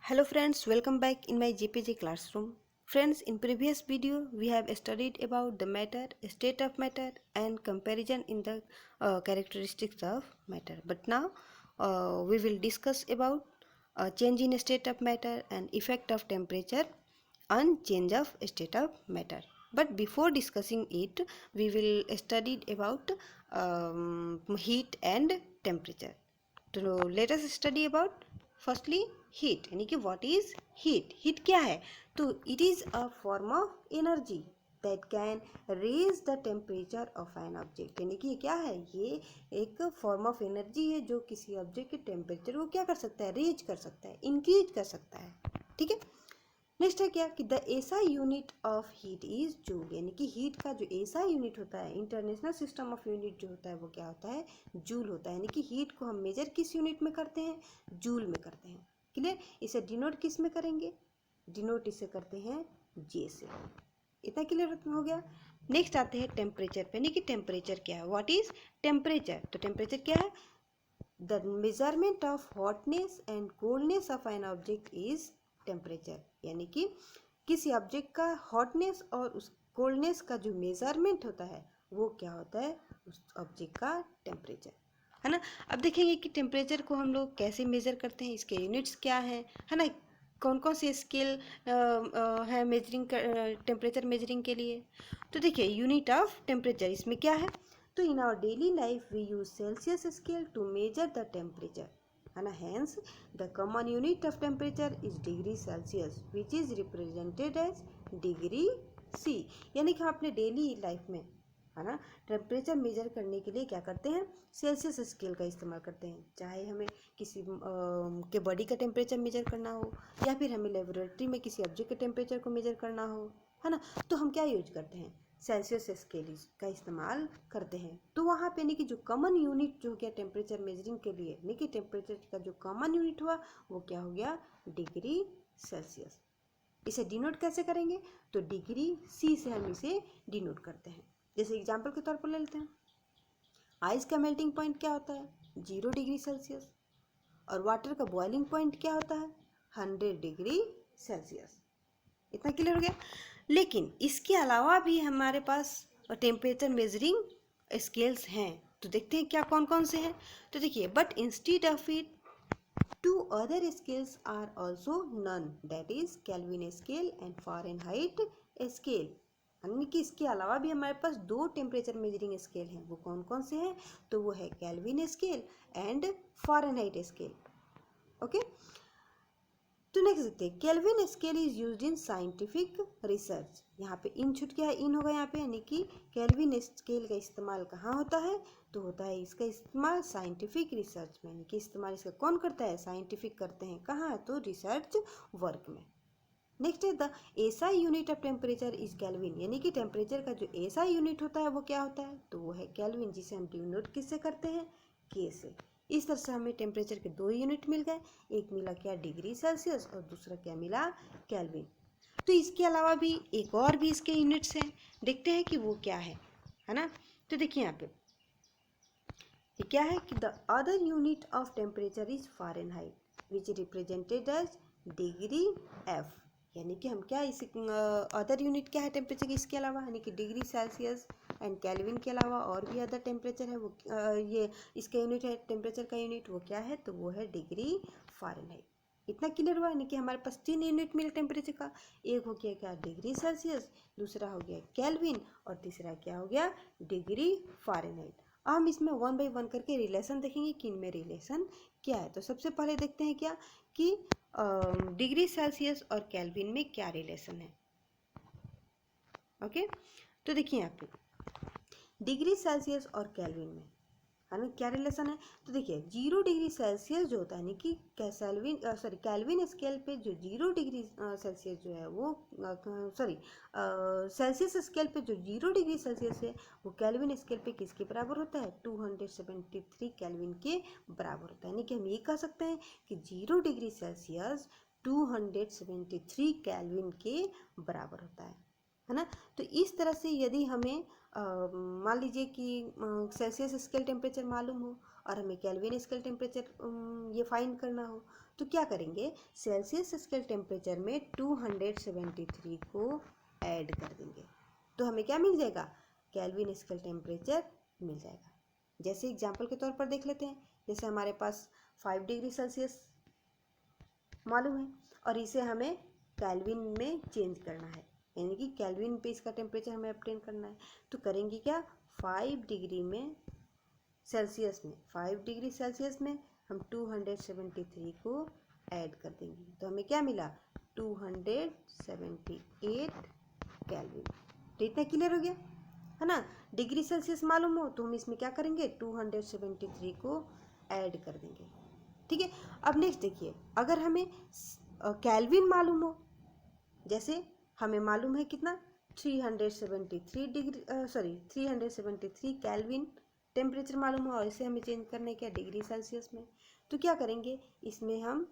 Hello friends, welcome back in my JPG classroom. Friends, in previous video we have studied about the matter, state of matter and comparison in the characteristics of matter. But now we will discuss about change in state of matter and effect of temperature on change of state of matter. But before discussing it, we will study about heat and temperature. तो let us study about firstly heat यानी कि what is heat. Heat क्या है? तो it is a form of energy that can raise the temperature of an object. यानी कि क्या है? ये एक फॉर्म ऑफ एनर्जी है जो किसी ऑब्जेक्ट के टेम्परेचर को क्या कर सकता है? रेज कर सकता है, इंक्रीज कर सकता है. ठीक है. नेक्स्ट है क्या कि the SI unit of heat is joule. यानी कि हीट का जो एसआई यूनिट होता है, इंटरनेशनल सिस्टम ऑफ यूनिट जो होता है, वो क्या होता है? जूल होता है. यानी कि हीट को हम मेजर किस यूनिट में करते हैं? जूल में करते हैं. क्लियर. इसे डिनोट किस में करेंगे? डिनोट इसे करते हैं जे से. इतना क्लियर हो गया. नेक्स्ट आते हैं टेम्परेचर पे. यानी कि टेम्परेचर क्या है? What is temperature? तो टेम्परेचर क्या है? The measurement of hotness and coldness of an object is temperature. यानी कि किसी ऑब्जेक्ट का हॉटनेस और उस कोल्डनेस का जो मेजरमेंट होता है वो क्या होता है? उस ऑब्जेक्ट का टेम्परेचर, है ना. अब देखेंगे कि टेम्परेचर को हम लोग कैसे मेजर करते हैं, इसके यूनिट्स क्या हैं, है ना. कौन कौन से स्केल है मेजरिंग टेम्परेचर मेजरिंग के लिए. तो देखिए यूनिट ऑफ टेम्परेचर इसमें क्या है? तो in our daily life we use Celsius scale to measure the temperature, है ना. Hence the common unit of temperature is degree Celsius which is represented as degree C. यानी कि हम अपने डेली लाइफ में, है ना, टेम्परेचर मेजर करने के लिए क्या करते हैं? सेल्सियस स्केल का इस्तेमाल करते हैं. चाहे हमें किसी के बॉडी का टेम्परेचर मेजर करना हो या फिर हमें लेबोरेटरी में किसी ऑब्जेक्ट के टेम्परेचर को मेजर करना हो, है ना, तो हम क्या यूज करते हैं? सेल्सियस स्केल का इस्तेमाल करते हैं. तो वहाँ पे यानी कि जो कॉमन यूनिट जो हो गया टेम्परेचर मेजरिंग के लिए, यानी कि टेम्परेचर का जो कॉमन यूनिट हुआ वो क्या हो गया? Degree Celsius. इसे डिनोट कैसे करेंगे? तो डिग्री सी से हम इसे डिनोट करते हैं. जैसे एग्जाम्पल के तौर पर ले लेते हैं. आइस का मेल्टिंग पॉइंट क्या होता है? 0 डिग्री सेल्सियस. और वाटर का बॉइलिंग पॉइंट क्या होता है? 100 डिग्री सेल्सियस. इतना क्लियर हो गया. लेकिन इसके अलावा भी हमारे पास टेम्परेचर मेजरिंग स्केल्स हैं. तो देखते हैं क्या कौन कौन से हैं. तो देखिए, but instead of it two other scales are also known, that is Kelvin scale and Fahrenheit scale. यानी कि इसके अलावा भी हमारे पास दो टेम्परेचर मेजरिंग स्केल हैं. वो कौन कौन से हैं? तो वो है kelvin scale and Fahrenheit scale. Okay. तो नेक्स्ट देखते हैं. Kelvin scale is used in scientific research. यहाँ पे इन छूट गया, इन होगा यहाँ पे. यानी कि केल्विन स्केल का इस्तेमाल कहाँ होता है? तो होता है इसका इस्तेमाल साइंटिफिक रिसर्च में. यानी कि इस्तेमाल इसका कौन करता है? साइंटिफिक करते हैं. कहाँ? तो रिसर्च वर्क में. नेक्स्ट है the SI unit of temperature is kelvin. यानी कि टेम्परेचर का जो एसआई यूनिट होता है वो क्या होता है? तो वो है केल्विन, जिसे हम डिनोट किससे करते हैं? के से. इस तरह से हमें टेम्परेचर के दो यूनिट मिल गए. एक मिला क्या? Degree Celsius. और दूसरा क्या मिला? केल्विन. तो इसके अलावा भी एक और भी इसके यूनिट्स हैं. देखते हैं कि वो क्या है ना. तो देखिए यहाँ पे ये क्या है कि the other unit of temperature is Fahrenheit which represented as degree F. यानी कि हम क्या इस अदर यूनिट क्या है टेम्परेचर की इसके अलावा? यानी कि डिग्री सेल्सियस एंड केल्विन के अलावा और भी अदर टेम्परेचर है. वो ये इसका यूनिट है, टेम्परेचर का यूनिट वो क्या है? तो वो है डिग्री फ़ारेनहाइट. इतना क्लियर हुआ. यानी कि हमारे पास 3 यूनिट मिले टेम्परेचर का. एक हो गया क्या? Degree Celsius. दूसरा हो गया केल्विन. और तीसरा क्या हो गया? Degree Fahrenheit. हम इसमें 1 बाई 1 करके रिलेशन देखेंगे कि इनमें रिलेशन क्या है. तो सबसे पहले देखते हैं क्या कि डिग्री सेल्सियस और केल्विन में क्या रिलेशन है. ओके. तो देखिए यहाँ पे डिग्री सेल्सियस और केल्विन में, है ना, क्या रिलेशन है. तो देखिए 0 डिग्री सेल्सियस जो होता है, यानी कि केल्विन स्केल पे जो 0 डिग्री सेल्सियस जो है वो सेल्सियस स्केल पे जो 0 डिग्री सेल्सियस है वो केल्विन स्केल पे किसके बराबर होता है? 273 केल्विन के बराबर होता है. यानी कि हम ये कह सकते हैं कि 0 डिग्री सेल्सियस 273 केल्विन के बराबर होता है. है ना। तो इस तरह से यदि हमें मान लीजिए कि सेल्सियस स्केल टेम्परेचर मालूम हो और हमें केल्विन स्केल टेम्परेचर ये फाइंड करना हो, तो क्या करेंगे, सेल्सियस स्केल टेम्परेचर में 273 को ऐड कर देंगे तो हमें क्या मिल जाएगा, केल्विन स्केल टेम्परेचर मिल जाएगा। जैसे एग्जांपल के तौर पर देख लेते हैं, जैसे हमारे पास 5 डिग्री सेल्सियस मालूम है और इसे हमें केल्विन में चेंज करना है, यानी कि केल्विन पे इसका टेम्परेचर हमें ऑब्टेन करना है। तो करेंगे क्या, 5 डिग्री में सेल्सियस में 5 डिग्री सेल्सियस में हम 273 को ऐड कर देंगे तो हमें क्या मिला, 278 केल्विन। तो इतना क्लियर हो गया, है ना। डिग्री सेल्सियस मालूम हो तो हम इसमें क्या करेंगे, 273 को ऐड कर देंगे, ठीक है। अब नेक्स्ट देखिए, अगर हमें केल्विन मालूम हो, जैसे हमें मालूम है कितना, 373 डिग्री 373 केल्विन टेम्परेचर मालूम हो और इसे हमें चेंज करने क्या, डिग्री सेल्सियस में। तो क्या करेंगे, इसमें हम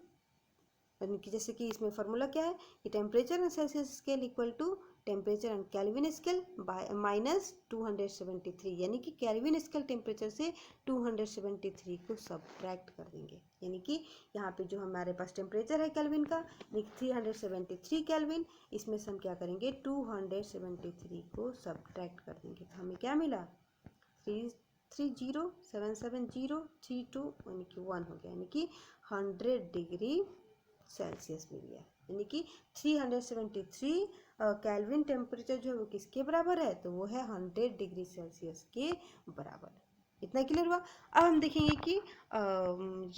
यानी कि जैसे कि इसमें फार्मूला क्या है कि temperature and Celsius scale equal to temperature and Kelvin scale by minus 273, यानी कि केल्विन स्केल टेम्परेचर से 273 को सब्ट्रैक्ट कर देंगे, यानी कि यहाँ पे जो हमारे पास टेम्परेचर है केल्विन का 373 केल्विन, इसमें से हम क्या करेंगे, 273 को सब्ट्रैक्ट कर देंगे तो हमें क्या मिला, 3307703 यानी कि 1 हो गया, यानी कि 100 डिग्री सेल्सियस मिल गया, यानी कि 373 केल्विन टेम्परेचर जो है वो किसके बराबर है, तो वो है 100 डिग्री सेल्सियस के बराबर। इतना क्लियर हुआ। अब हम देखेंगे कि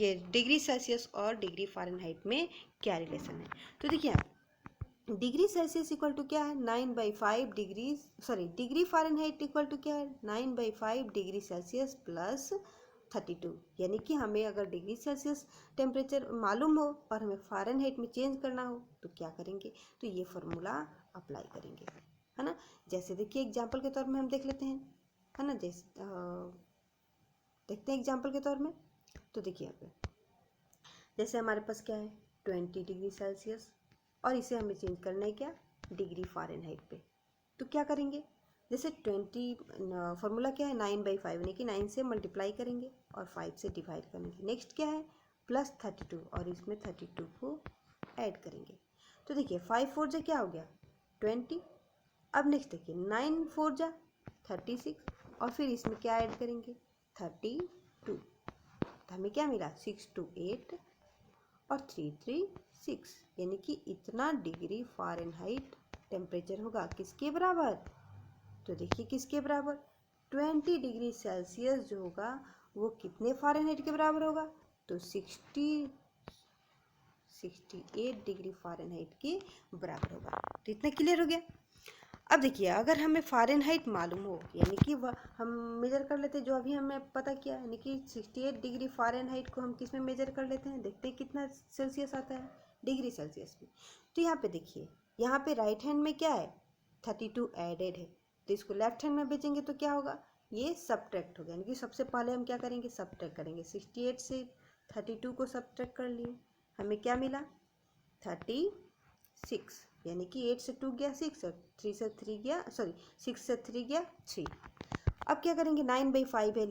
ये डिग्री सेल्सियस और डिग्री फ़ारेनहाइट में क्या रिलेशन है। तो देखिए आप, डिग्री सेल्सियस इक्वल टू क्या है, 9/5 degree, sorry degree Fahrenheit equal to क्या है, 9/5 डिग्री सेल्सियस प्लस 32, यानी कि हमें अगर डिग्री सेल्सियस टेम्परेचर मालूम हो और हमें फ़ारेनहाइट में चेंज करना हो तो क्या करेंगे, तो ये फार्मूला अप्लाई करेंगे, है ना। जैसे देखिए एग्जांपल के तौर में हम देख लेते हैं, है ना। जैसे देखते हैं एग्जांपल के तौर में, तो देखिए यहाँ पे जैसे हमारे पास क्या है, 20 डिग्री सेल्सियस और इसे हमें चेंज करना है क्या, डिग्री फ़ारेनहाइट पे। तो क्या करेंगे, जैसे 20 फार्मूला क्या है, 9/5 यानी कि 9 से मल्टीप्लाई करेंगे और 5 से डिवाइड करेंगे। नेक्स्ट क्या है, प्लस 32 और इसमें 32 को ऐड करेंगे। तो देखिए 5 4 जा क्या हो गया, 20। अब नेक्स्ट देखिए 9 4 जा 36 और फिर इसमें क्या ऐड करेंगे, 32। तो हमें क्या मिला, 628 और 336, यानी कि इतना डिग्री फ़ारेनहाइट टेम्परेचर होगा किसके बराबर, तो देखिए किसके बराबर, 20 डिग्री सेल्सियस जो होगा वो कितने फ़ारेनहाइट के बराबर होगा, तो 68 डिग्री फ़ारेनहाइट के बराबर होगा। तो इतना क्लियर हो गया। अब देखिए अगर हमें फ़ारेनहाइट मालूम हो, यानी कि हम मेजर कर लेते हैं, जो अभी हमें पता किया, यानी कि 68 डिग्री फ़ारेनहाइट को हम किस में मेजर कर लेते हैं, देखते हैं कितना सेल्सियस आता है, डिग्री सेल्सियस में। तो यहाँ पे देखिए, यहाँ पे राइट हैंड में क्या है, 32 एडेड है, तो इसको लेफ्ट हैंड में भेजेंगे तो क्या होगा, ये सब्ट्रैक्ट हो गया, यानी कि सबसे पहले हम क्या करेंगे, सब्ट्रैक्ट करेंगे। 68 से 32 को सब्ट्रैक्ट कर लिए, हमें क्या मिला, 36, यानी कि 8 से 2 गया 6 और 3 से 3 गया, सॉरी 6 से 3 गया 3। अब क्या करेंगे, 9/5 है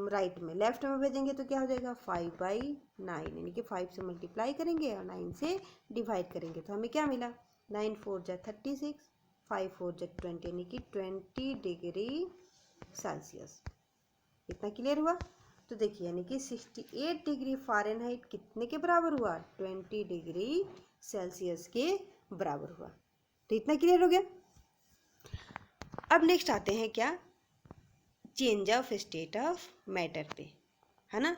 राइट में, लेफ्ट में भेजेंगे तो क्या हो जाएगा, 5/9, यानी कि 5 से मल्टीप्लाई करेंगे और 9 से डिवाइड करेंगे तो हमें क्या मिला, 9 4 जा 36, 5 4 जा 20, यानी कि 20 डिग्री सेल्सियस। इतना क्लियर हुआ। तो देखिए यानी कि 68 डिग्री फ़ारेनहाइट कितने के बराबर हुआ, 20 डिग्री सेल्सियस के बराबर हुआ। तो इतना क्लियर हो गया। अब नेक्स्ट आते हैं क्या, change of state of matter पे, है ना।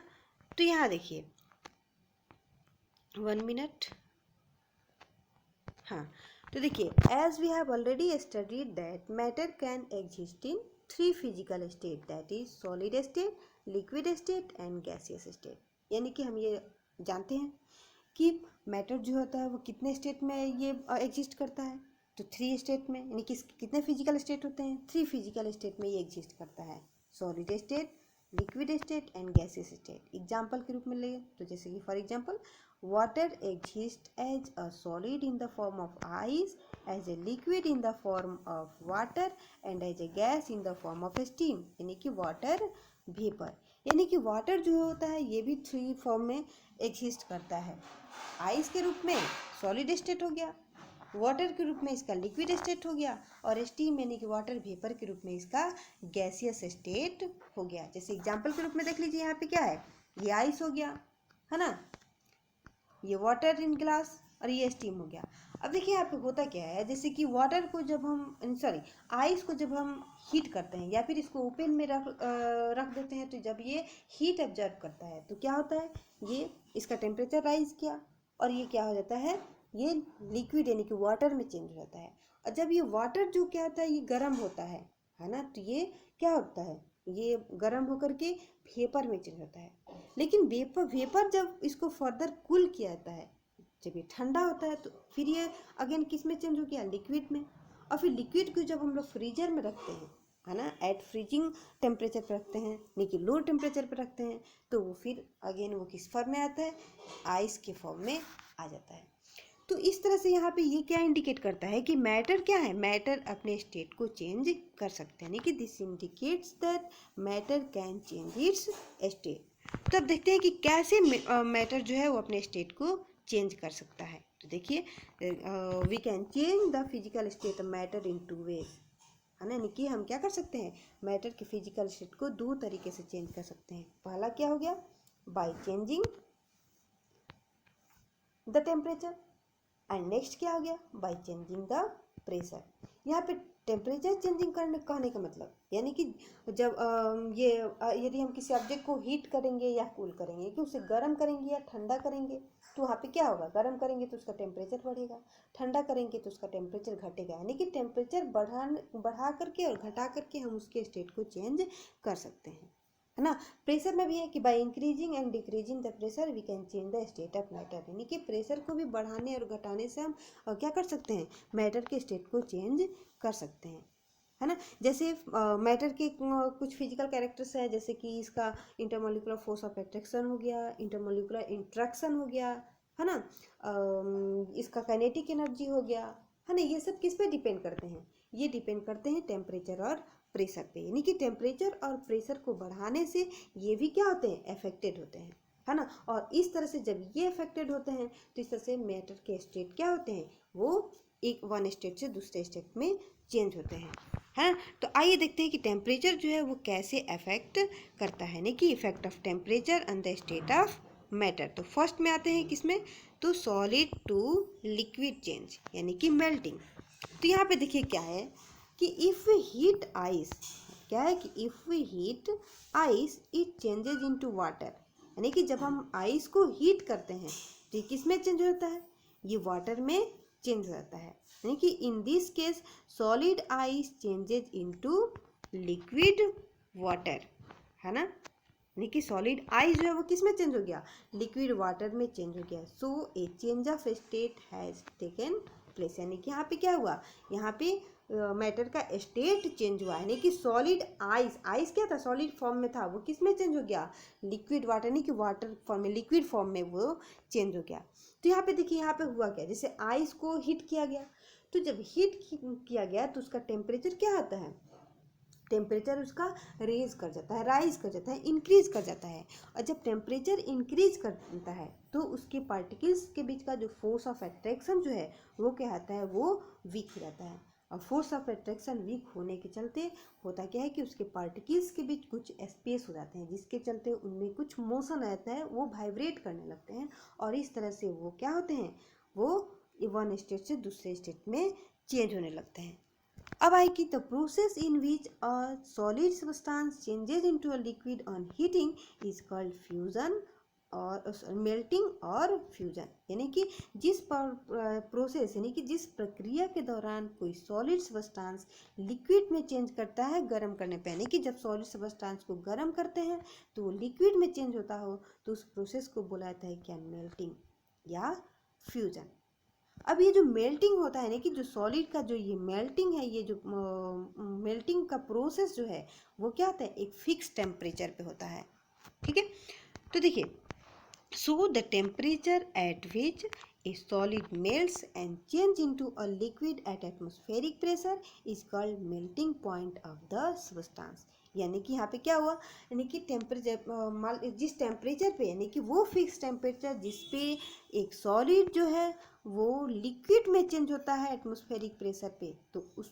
तो यहाँ देखिए 1 मिनट, हाँ। तो देखिए, as we have already studied that matter can exist in 3 physical state, that is solid state, liquid state and gaseous state. यानी कि हम ये जानते हैं कि मैटर जो होता है वो कितने स्टेट में ये एग्जिस्ट करता है, तो 3 स्टेट में, यानी कि कितने फिजिकल स्टेट होते हैं, 3 फिजिकल स्टेट में ये एग्जिस्ट करता है, solid state, liquid state and gaseous state. Example के रूप में ले तो जैसे कि for example water exist as a solid in the form of ice as a liquid in the form of water and as a gas in the form of steam, यानी कि water vapour. यानी कि water जो होता है ये भी three form में एग्जिस्ट करता है। आइस के रूप में सॉलिड स्टेट हो गया, वाटर के रूप में इसका लिक्विड स्टेट हो गया, और स्टीम यानी कि वाटर वेपर के रूप में इसका गैसियस स्टेट हो गया। जैसे एग्जांपल के रूप में देख लीजिए, यहाँ पे क्या है, ये आइस हो गया है ना, ये वाटर इन ग्लास, और ये स्टीम हो गया। अब देखिए यहाँ पे होता क्या है, जैसे कि वाटर को जब हम आइस को जब हम हीट करते हैं या फिर इसको ओपन में रख देते हैं, तो जब ये हीट एब्जॉर्ब करता है तो क्या होता है, ये इसका टेम्परेचर राइज किया और ये क्या हो जाता है, ये लिक्विड यानी कि वाटर में चेंज हो जाता है। और जब ये वाटर जो क्या होता है, ये गर्म होता है ना, तो ये क्या होता है, ये गर्म होकर के वेपर में चेंज होता है। लेकिन वेपर जब इसको फर्दर कूल किया जाता है, जब ये ठंडा होता है, तो फिर ये अगेन किस में चेंज हो गया, लिक्विड में। और फिर लिक्विड को जब हम लोग फ्रीजर में रखते हैं है ना, एट फ्रीजिंग टेम्परेचर पर रखते हैं, यानी कि लो टेम्परेचर पर रखते हैं, तो वो फिर अगेन वो किस फॉर्म में आता है, आइस के फॉर्म में आ जाता है। तो इस तरह से यहाँ पे ये क्या इंडिकेट करता है कि मैटर क्या है, मैटर अपने स्टेट को चेंज कर सकते हैं, यानी कि this indicates that matter can change it's state. तो अब देखते हैं कि कैसे मैटर जो है वो अपने स्टेट को चेंज कर सकता है। तो देखिए, we can change the physical state of matter in two ways, है ना, यानी कि हम क्या कर सकते हैं, मैटर के फिजिकल स्टेट को दो तरीके से चेंज कर सकते हैं। पहला क्या हो गया, by changing the temperature, and next क्या हो गया, बाय चेंजिंग द प्रेशर। यहाँ पे टेम्परेचर चेंजिंग करने कहने का मतलब यानी कि जब यदि हम किसी ऑब्जेक्ट को हीट करेंगे या कूल करेंगे, कि उसे गर्म करेंगे या ठंडा करेंगे, तो वहाँ पे क्या होगा, गर्म करेंगे तो उसका टेम्परेचर बढ़ेगा, ठंडा करेंगे तो उसका टेम्परेचर घटेगा। यानी कि टेम्परेचर बढ़ा करके और घटा करके हम उसके स्टेट को चेंज कर सकते हैं, है ना। प्रेशर में भी है कि by increasing and decreasing the pressure we can change the state of matter, यानी कि प्रेशर को भी बढ़ाने और घटाने से हम क्या कर सकते हैं, मैटर के स्टेट को चेंज कर सकते हैं, है ना। जैसे मैटर के कुछ फिजिकल कैरेक्टर्स है, जैसे कि इसका इंटरमोलिकुलर फोर्स ऑफ अट्रैक्शन हो गया, इंटरमोलिकुलर इंट्रैक्शन हो गया, है ना, इसका काइनेटिक एनर्जी हो गया, है ना। ये सब किस पे डिपेंड करते हैं, ये डिपेंड करते हैं टेम्परेचर और प्रेशर पे, यानी कि टेम्परेचर और प्रेशर को बढ़ाने से ये भी क्या होते हैं, अफेक्टेड होते हैं, है ना। और इस तरह से जब ये अफेक्टेड होते हैं तो इस तरह से मैटर के स्टेट क्या होते हैं, वो एक वन स्टेट से दूसरे स्टेट में चेंज होते हैं, है। तो आइए देखते हैं कि टेम्परेचर जो है वो कैसे अफेक्ट करता है, यानी कि effect of temperature on the state of matter. तो फर्स्ट में आते हैं किसमें, तो सॉलिड टू लिक्विड चेंज, यानी कि मेल्टिंग। तो यहाँ पे देखिए क्या है कि इफ़ वी हीट आइस, क्या है कि if we heat ice it changes into water, यानी कि जब हम आइस को हीट करते हैं तो ये किस में चेंज होता है, ये वाटर में चेंज हो जाता है, यानी कि in this case solid ice changes into liquid water, है ना। यानी कि सॉलिड आइस जो है वो किस में चेंज हो गया, लिक्विड वाटर में चेंज हो गया। So a change of state has taken place, यानी कि यहाँ पे क्या हुआ, यहाँ पे मैटर का स्टेट चेंज हुआ, यानी कि सॉलिड आइस क्या था, सॉलिड फॉर्म में था, वो किस में चेंज हो गया, लिक्विड वाटर, यानी कि वाटर फॉर्म में, लिक्विड फॉर्म में वो चेंज हो गया। तो यहाँ पे देखिए, यहाँ पे हुआ क्या, जैसे आइस को हीट किया गया, तो जब हीट किया गया तो उसका टेम्परेचर क्या आता है, टेम्परेचर उसका रेज कर जाता है, राइज कर जाता है, इंक्रीज कर जाता है। और जब टेम्परेचर इंक्रीज करता है तो उसके पार्टिकल्स के बीच का जो फोर्स ऑफ अट्रैक्शन जो है वो क्या आता है, वो वीक हो जाता है। और फोर्स ऑफ अट्रैक्शन वीक होने के चलते होता क्या है कि उसके पार्टिकल्स के बीच कुछ स्पेस हो जाते हैं, जिसके चलते उनमें कुछ मोशन आता है, वो वाइब्रेट करने लगते हैं, और इस तरह से वो क्या होते हैं, वो वन स्टेट से दूसरे स्टेट में चेंज होने लगते हैं। अब आई कि the process in which a solid substance changes into a liquid on heating is called fusion और मेल्टिंग और फ्यूजन, यानी कि जिस प्रोसेस यानी कि जिस प्रक्रिया के दौरान कोई सॉलिड सब्सटेंस लिक्विड में चेंज करता है गर्म करने पे, यानी कि जब सॉलिड सब्सटेंस को गर्म करते हैं तो वो लिक्विड में चेंज होता हो, तो उस प्रोसेस को बोला जाता है क्या, मेल्टिंग या फ्यूजन। अब ये जो मेल्टिंग होता है ना, कि जो सॉलिड का जो ये मेल्टिंग है, ये जो मेल्टिंग का प्रोसेस जो है वो क्या होता है, एक फिक्स टेम्परेचर पे होता है, ठीक है। तो देखिए, so the temperature at which A solid melts and change into a liquid at atmospheric pressure is called melting point of the substance. यानी कि यहाँ पे क्या हुआ, यानी कि टेम्परेचर जिस टेम्परेचर पे, यानी कि वो फिक्स टेम्परेचर जिस पे एक सॉलिड जो है वो लिक्विड में चेंज होता है एटमॉस्फेरिक प्रेशर पे, तो उस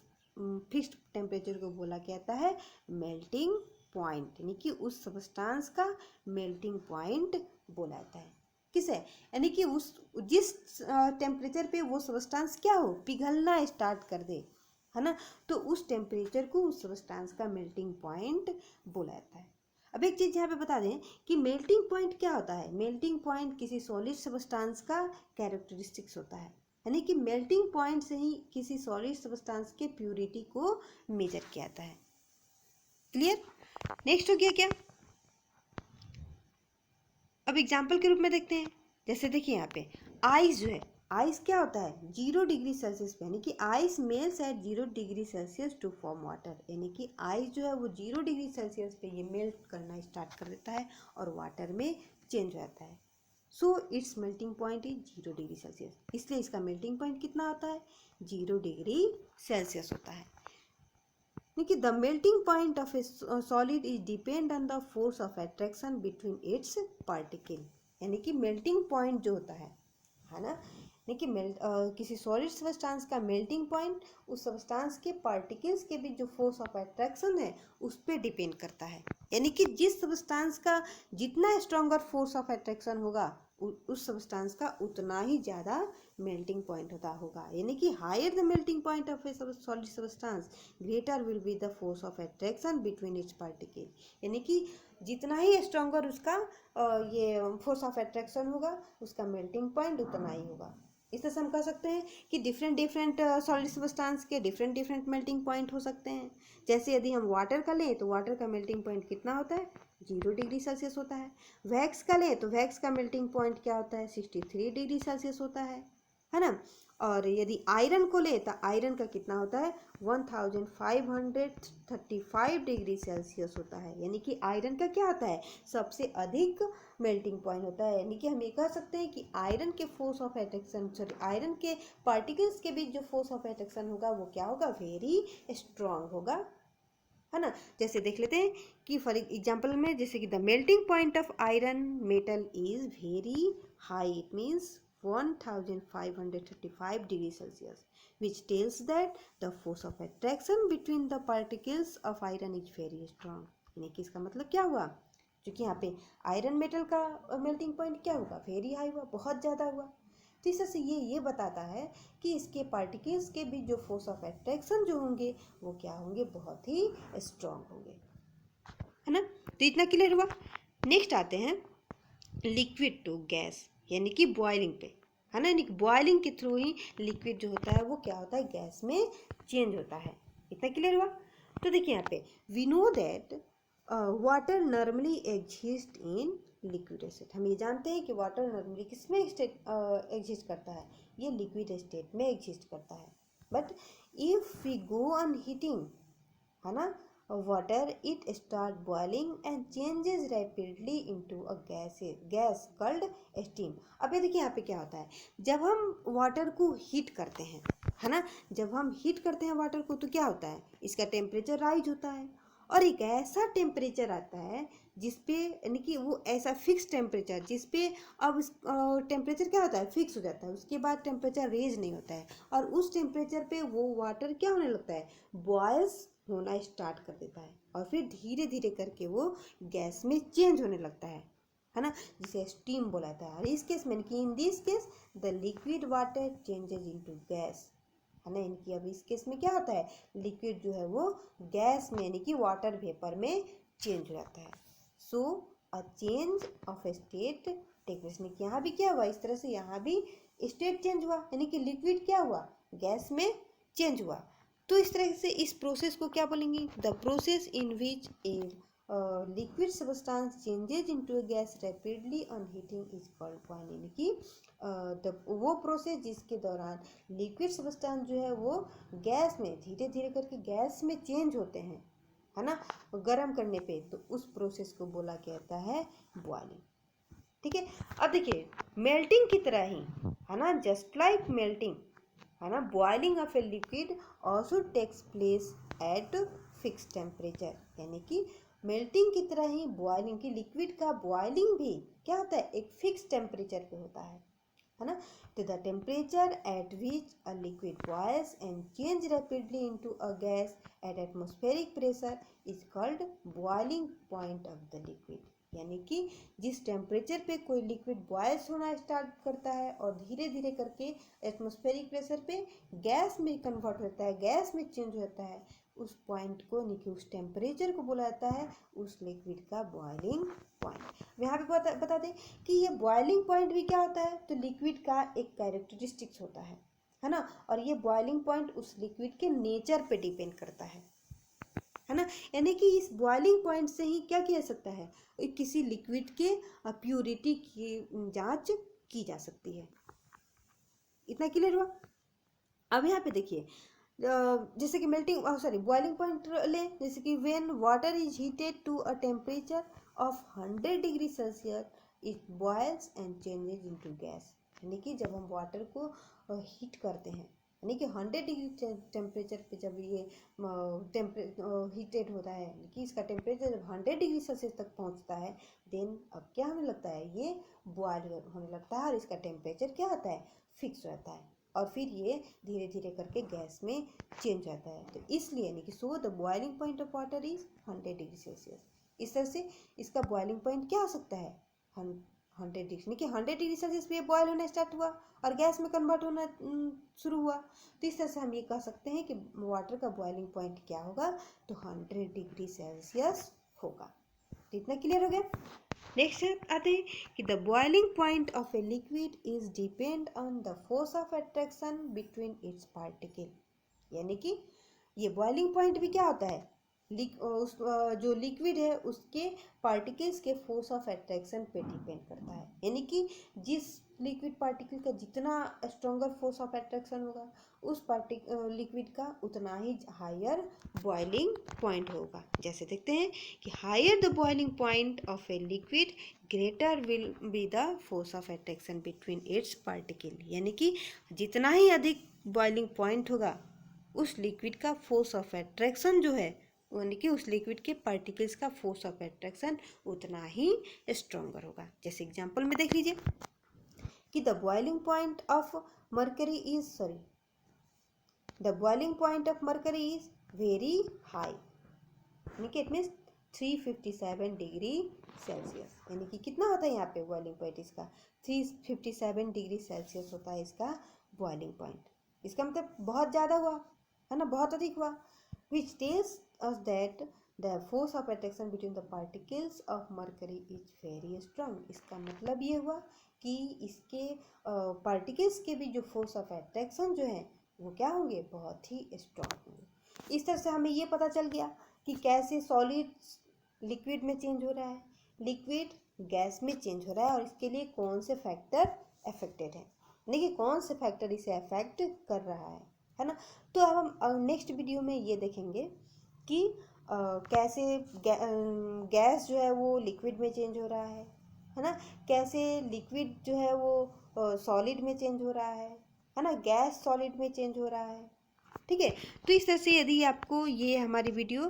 फिक्स्ड टेम्परेचर को बोला जाता है मेल्टिंग पॉइंट, यानी कि उस सब्सटेंस का मेल्टिंग पॉइंट बोला जाता है। किस है, यानी कि उस जिस टेम्परेचर पे वो सब्सटेंस क्या हो, पिघलना स्टार्ट कर दे, है ना, तो उस टेम्परेचर को उस सब्सटेंस का मेल्टिंग पॉइंट बोला जाता है। अब एक चीज़ यहाँ पे बता दें कि मेल्टिंग पॉइंट क्या होता है। मेल्टिंग पॉइंट किसी सॉलिड सब्सटेंस का कैरेक्टरिस्टिक्स होता है, यानी कि मेल्टिंग पॉइंट से ही किसी सॉलिड सब्सटेंस के प्योरिटी को मेजर किया जाता है। क्लियर। नेक्स्ट हो गया क्या, अब एग्जाम्पल के रूप में देखते हैं। जैसे देखिए यहाँ पे आइस जो है, आइस क्या होता है 0 डिग्री सेल्सियस पे, यानी कि ice melts at 0 degree Celsius to form water, यानी कि आइस जो है वो 0 डिग्री सेल्सियस पे ये मेल्ट करना स्टार्ट कर देता है और वाटर में चेंज हो जाता है। So it's melting point is 0 degree Celsius, इसलिए इसका मेल्टिंग पॉइंट कितना होता है 0 डिग्री सेल्सियस होता है। कि the melting point of a solid is depend on the force of attraction between its particle, यानी कि मेल्टिंग पॉइंट जो होता है ना, यानी कि किसी सॉलिड सब्सटेंस का मेल्टिंग पॉइंट उस सब्सटेंस के पार्टिकल्स के बीच जो फोर्स ऑफ अट्रैक्शन है उस पर डिपेंड करता है। यानी कि जिस सब्सटेंस का जितना स्ट्रॉन्गर फोर्स ऑफ अट्रैक्शन होगा उस सब्सटेंस का उतना ही ज़्यादा मेल्टिंग पॉइंट होगा, यानी कि higher the melting point of a solid substance greater will be the force of attraction between its particle, यानी कि जितना ही स्ट्रॉन्गर उसका ये फोर्स ऑफ अट्रैक्शन होगा उसका मेल्टिंग पॉइंट उतना ही होगा। इस तरह से हम कह सकते हैं कि डिफरेंट सॉलिड सब्सटेंस के डिफरेंट मेल्टिंग पॉइंट हो सकते हैं। जैसे यदि हम वाटर का लें तो वाटर का मेल्टिंग पॉइंट कितना होता है 0 डिग्री सेल्सियस होता है। वैक्स का लें तो वैक्स का मेल्टिंग पॉइंट क्या होता है 63 डिग्री सेल्सियस होता है ना। और यदि आयरन को ले तो आयरन का कितना होता है 1535 डिग्री सेल्सियस होता है, यानी कि आयरन का क्या होता है सबसे अधिक मेल्टिंग पॉइंट होता है। यानी कि हम ये कह सकते हैं कि आयरन के फोर्स ऑफ अट्रैक्शन आयरन के पार्टिकल्स के बीच जो फोर्स ऑफ अट्रैक्शन होगा वो क्या होगा वेरी स्ट्रांग होगा, है ना। जैसे देख लेते हैं कि फॉर एग्जांपल में जैसे कि the melting point of iron metal is very high, it means 1535 degree Celsius, which tells that the force of attraction between the particles of iron is very strong। यानी कि इसका मतलब क्या हुआ, क्योंकि यहाँ पे आयरन मेटल का मेल्टिंग पॉइंट क्या होगा वेरी हाई हुआ, बहुत ज़्यादा हुआ। तो इस से ये बताता है कि इसके पार्टिकल्स के बीच जो फोर्स ऑफ अट्रैक्शन जो होंगे वो क्या होंगे बहुत ही स्ट्रांग होंगे, है ना। तो इतना क्लियर हुआ। नेक्स्ट आते हैं लिक्विड टू गैस, यानी कि बॉइलिंग पे, है ना। यानी कि बॉइलिंग के थ्रू ही लिक्विड जो होता है वो क्या होता है गैस में चेंज होता है। इतना क्लियर हुआ। तो देखिए यहाँ पे we know that water normally exist in liquid state, हम ये जानते हैं कि वाटर नॉर्मली किस में एग्जिस्ट करता है, ये लिक्विड स्टेट में एग्जिस्ट करता है। But if we go on heating, है ना, water it start boiling and changes rapidly into a gas called steam। अब ये देखिए यहाँ पे क्या होता है जब हम वाटर को हीट करते हैं, है ना, जब हम हीट करते हैं वाटर को तो क्या होता है इसका टेम्परेचर राइज होता है और एक ऐसा टेम्परेचर आता है जिसपे यानी कि वो ऐसा फिक्स टेम्परेचर जिसपे अब टेम्परेचर क्या होता है फिक्स हो जाता है, उसके बाद टेम्परेचर रेज नहीं होता है और उस टेम्परेचर पे वो वाटर क्या होने लगता है बॉयल्स होना स्टार्ट कर देता है और फिर धीरे धीरे करके वो गैस में चेंज होने लगता है ना, जिसे स्टीम बोला जाता है। और इस केस में कि in this case the liquid water changes into gas, है ना। इनकी अब इस केस में क्या होता है लिक्विड जो है वो गैस में यानी कि वाटर वेपर में चेंज हो जाता है। So a change of state take place, में यहाँ भी क्या हुआ इस तरह से यहाँ भी स्टेट चेंज हुआ यानी कि लिक्विड क्या हुआ गैस में चेंज हुआ। तो इस तरह से इस प्रोसेस को क्या बोलेंगे the process in which a liquid substance changes into A gas rapidly on heating is called boiling, यानी कि वो प्रोसेस जिसके दौरान लिक्विड सब्सटेंस जो है वो गैस में धीरे धीरे करके गैस में चेंज होते हैं, है ना, गर्म करने पे, तो उस प्रोसेस को बोला जाता है बॉइलिंग। ठीक है। अब देखिए मेल्टिंग की तरह ही, है ना, जस्ट लाइक मेल्टिंग, है ना, boiling of a liquid also takes place at fix temperature, यानी कि मेल्टिंग की तरह ही बॉइलिंग की लिक्विड का बॉइलिंग भी क्या होता है, एक फिक्स टेम्परेचर पे होता है ना। तो the temperature at which a liquid boils and change rapidly into a gas at atmospheric pressure is called boiling point of the liquid, यानी कि जिस टेम्परेचर पे कोई लिक्विड बॉयल्स होना स्टार्ट करता है और धीरे धीरे करके एटमॉस्फेरिक प्रेशर पे गैस में कन्वर्ट होता है, गैस में चेंज होता है, उस पॉइंट को यानी कि उस टेम्परेचर को बोला जाता है उस लिक्विड का बॉइलिंग पॉइंट। यहाँ पे बता दें कि ये बॉइलिंग पॉइंट भी क्या होता है, तो लिक्विड का एक कैरेक्टरिस्टिक्स होता है ना, और ये बॉइलिंग पॉइंट उस लिक्विड के नेचर पे डिपेंड करता है ना, यानी कि इस बॉइलिंग पॉइंट से ही क्या किया जा सकता है, किसी लिक्विड के प्योरिटी की जांच की जा सकती है। इतना क्लियर हुआ। अब यहाँ पे देखिए जैसे कि मेल्टिंग सॉरी बॉइलिंग पॉइंट ले, जैसे कि when water is heated to a temperature of 100 degree Celsius it boils and changes into gas, यानी कि जब हम वाटर को हीट करते हैं, यानी कि 100 डिग्री टेम्परेचर पे जब ये हीटेड होता है, यानी कि इसका टेम्परेचर जब 100 डिग्री सेल्सियस तक पहुंचता है, देन अब क्या होने लगता है, ये बॉयल होने लगता है और इसका टेम्परेचर क्या होता है, फिक्स रहता है, और फिर ये धीरे धीरे करके गैस में चेंज होता है। तो इसलिए यानी कि so the boiling point of water is 100 degree Celsius. इस तरह से इसका बॉइलिंग पॉइंट क्या हो सकता है, 100 डिग्री, यानी कि 100 डिग्री सेल्सियस पे बॉयल होना स्टार्ट हुआ और गैस में कन्वर्ट होना शुरू हुआ। तो इस तरह से हम ये कह सकते हैं कि वाटर का बॉइलिंग पॉइंट क्या होगा, तो 100 डिग्री सेल्सियस होगा। तो इतना क्लियर हो गया। नेक्स्ट आते हैं कि the boiling point of a liquid is depend on the force of attraction between its particle, यानी कि ये बॉइलिंग पॉइंट भी क्या होता है, जो लिक्विड है उसके पार्टिकल्स के फोर्स ऑफ अट्रैक्शन पे डिपेंड करता है, यानी कि जिस लिक्विड पार्टिकल का जितना स्ट्रॉन्गर फोर्स ऑफ अट्रैक्शन होगा उस लिक्विड का उतना ही हायर बॉइलिंग पॉइंट होगा। जैसे देखते हैं कि higher the boiling point of a liquid greater will be the force of attraction between its particle, यानी कि जितना ही अधिक बॉइलिंग पॉइंट होगा उस लिक्विड का फोर्स ऑफ अट्रैक्शन जो है, यानी कि उस लिक्विड के पार्टिकल्स का फोर्स ऑफ अट्रैक्शन उतना ही स्ट्रॉन्गर होगा। जैसे एग्जांपल में देख लीजिए कि the boiling point of mercury is very high, यानी कि इट मीन्स 357 डिग्री सेल्सियस, यानी कि कितना होता है यहाँ पे बॉइलिंग पॉइंट इसका 357 डिग्री सेल्सियस होता है इसका बॉइलिंग पॉइंट। इसका मतलब बहुत ज़्यादा हुआ है ना, बहुत अधिक हुआ। which tells us that the force of attraction between the particles of mercury is very strong। इसका मतलब ये हुआ कि इसके पार्टिकल्स के भी जो फोर्स ऑफ अट्रैक्शन जो है वो क्या होंगे, बहुत ही स्ट्रॉन्ग होंगे। इस तरह से हमें ये पता चल गया कि कैसे सॉलिड लिक्विड में चेंज हो रहा है, लिक्विड गैस में चेंज हो रहा है, और इसके लिए कौन से फैक्टर अफेक्टेड है, यानी कि कौन से फैक्टर इसे अफेक्ट कर रहा है ना। तो अब हम नेक्स्ट वीडियो में ये देखेंगे कि कैसे गैस जो है वो लिक्विड में चेंज हो रहा है ना, कैसे लिक्विड जो है वो सॉलिड में चेंज हो रहा है ना, गैस सॉलिड में चेंज हो रहा है। ठीक है, तो इस तरह से यदि आपको ये हमारी वीडियो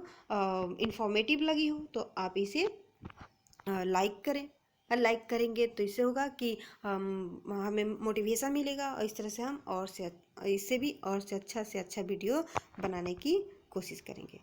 इंफॉर्मेटिव लगी हो तो आप इसे लाइक करें, और लाइक करेंगे तो इससे होगा कि हमें मोटिवेशन मिलेगा, और इस तरह से हम और से इससे भी और से अच्छा वीडियो बनाने की कोशिश करेंगे।